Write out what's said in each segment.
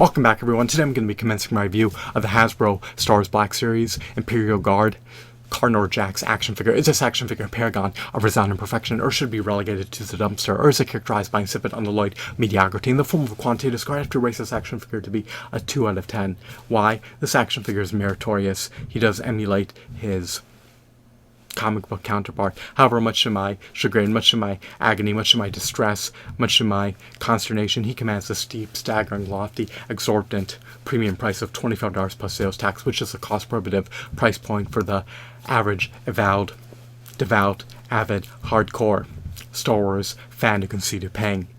Welcome back, everyone. Today I'm going to be commencing my review of the Hasbro Star Wars Black Series Imperial Guard Carnor Jax action figure. Is this action figure a paragon of resounding perfection, or should it be relegated to the dumpster, or is it characterized by insipid, unalloyed mediocrity? In the form of a quantitative score, I have to rate this action figure to be a 2 out of 10. Why? This action figure is meritorious. He does emulate his comic book counterpart. However, much to my chagrin, much to my agony, much to my distress, much to my consternation, he commands a steep, staggering, lofty, exorbitant premium price of $25 plus sales tax, which is a cost-prohibitive price point for the average, devout, avid, hardcore Star Wars fan who can see to paying.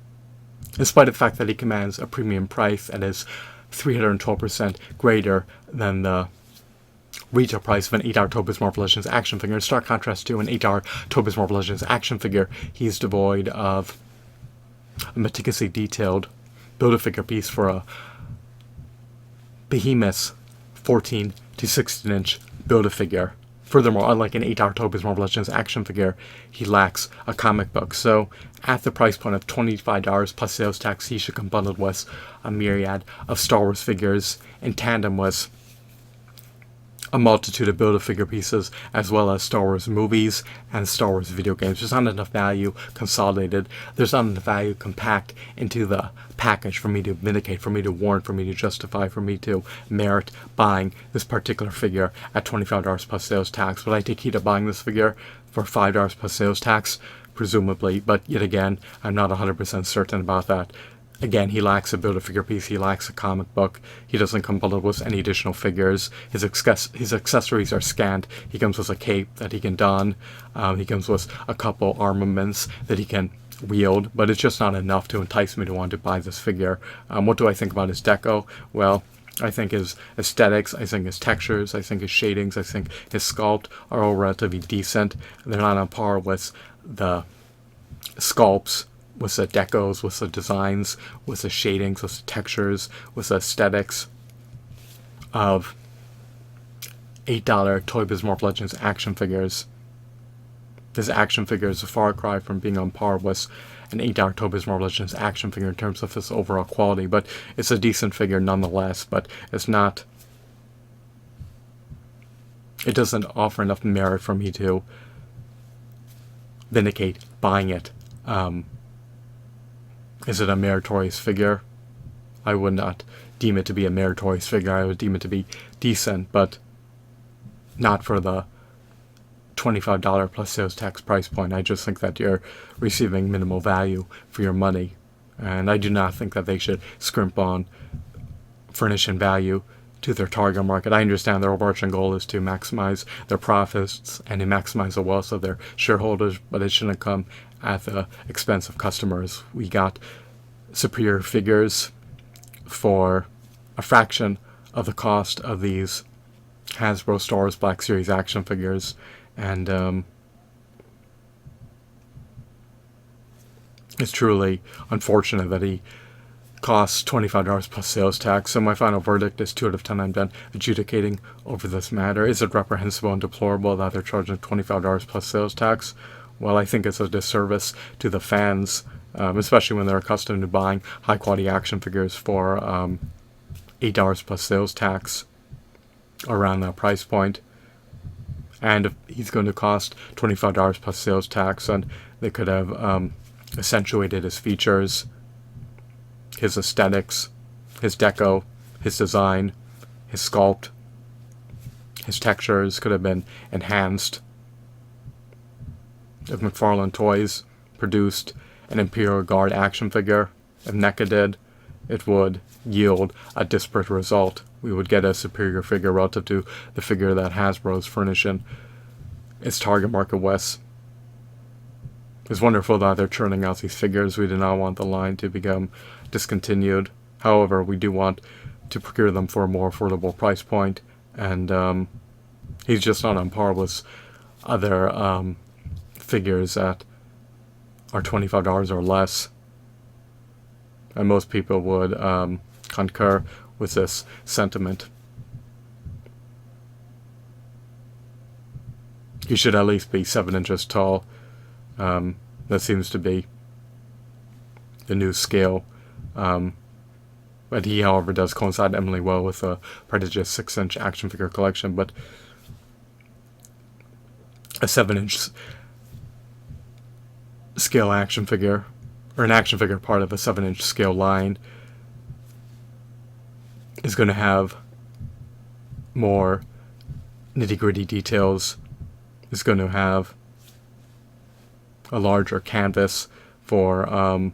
In spite of the fact that he commands a premium price that is 312% greater than the retail price of an 8-hour Toby's Marvel Legends action figure. In stark contrast to an 8-hour Toby's Marvel Legends action figure, he's devoid of a meticulously detailed Build-A-Figure piece for a behemoth 14 to 16-inch Build-A-Figure. Furthermore, unlike an 8-hour Toby's Marvel Legends action figure, he lacks a comic book. So, at the price point of $25 plus sales tax, he should come bundled with a myriad of Star Wars figures in tandem with a multitude of Build-A-Figure pieces, as well as Star Wars movies and Star Wars video games. There's not enough value consolidated. There's not enough value compact into the package for me to vindicate, for me to warrant, for me to justify, for me to merit buying this particular figure at $25 plus sales tax. Would I take heed of buying this figure for $5 plus sales tax? Presumably, but yet again, I'm not 100% certain about that. Again, he lacks a Build-A-Figure piece, he lacks a comic book, he doesn't come bundled with any additional figures, his accessories are scant. He comes with a cape that he can don, he comes with a couple armaments that he can wield, but it's just not enough to entice me to want to buy this figure. What do I think about his deco? Well, I think his aesthetics, I think his textures, I think his shadings, I think his sculpt are all relatively decent. They're not on par with the sculpts, with the decos, with the designs, with the shadings, with the textures, with the aesthetics of $8 Toy Biz Marvel Legends action figures. This action figure is a far cry from being on par with an $8 Toy Biz Marvel Legends action figure in terms of its overall quality, but it's a decent figure nonetheless, but it's not, it doesn't offer enough merit for me to vindicate buying it. Is it a meritorious figure? I would not deem it to be a meritorious figure. I would deem it to be decent, but not for the $25 plus sales tax price point. I just think that you're receiving minimal value for your money, and I do not think that they should scrimp on furnishing value to their target market. I understand their overarching goal is to maximize their profits and to maximize the wealth of their shareholders, but it shouldn't come at the expense of customers. We got superior figures for a fraction of the cost of these Hasbro Star Wars Black Series action figures, and it's truly unfortunate that he costs $25 plus sales tax. So my final verdict is 2 out of 10. I'm done adjudicating over this matter. Is it reprehensible and deplorable that they're charging $25 plus sales tax? Well, I think it's a disservice to the fans, especially when they're accustomed to buying high-quality action figures for $8 plus sales tax around that price point. And if he's going to cost $25 plus sales tax, and they could have accentuated his features, his aesthetics, his deco, his design, his sculpt, his textures could have been enhanced. If McFarlane Toys produced an Imperial Guard action figure, if NECA did, it would yield a disparate result. We would get a superior figure relative to the figure that Hasbro is furnishing its target market with. It's wonderful that they're churning out these figures. We do not want the line to become discontinued. However, we do want to procure them for a more affordable price point, and he's just not on par with other figures that are $25 or less, and most people would concur with this sentiment. He should at least be 7 inches tall. That seems to be the new scale But he, however, does coincide eminently well with a prodigious 6-inch action figure collection. But a 7-inch scale action figure, or an action figure part of a 7-inch scale line, is going to have more nitty-gritty details. Is going to have a larger canvas for a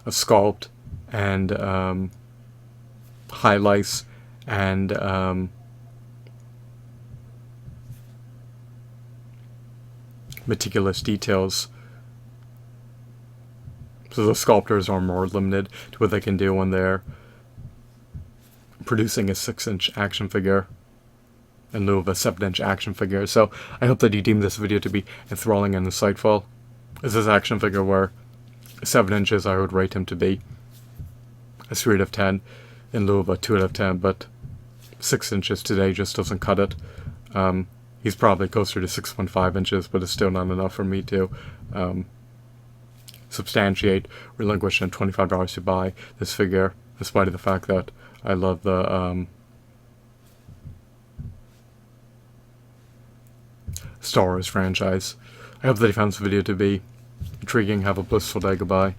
sculpt and highlights and meticulous details. So the sculptors are more limited to what they can do when they're producing a 6-inch action figure in lieu of a 7-inch action figure. So I hope that you deem this video to be enthralling and insightful. As this action figure were 7 inches, I would rate him to be a 3 out of 10 in lieu of a 2 out of 10, but 6 inches today just doesn't cut it. He's probably closer to 6.5 inches, but it's still not enough for me to substantiate, relinquish, and $25 to buy this figure, despite of the fact that I love the Star Wars franchise. I hope that you found this video to be intriguing. Have a blissful day. Goodbye.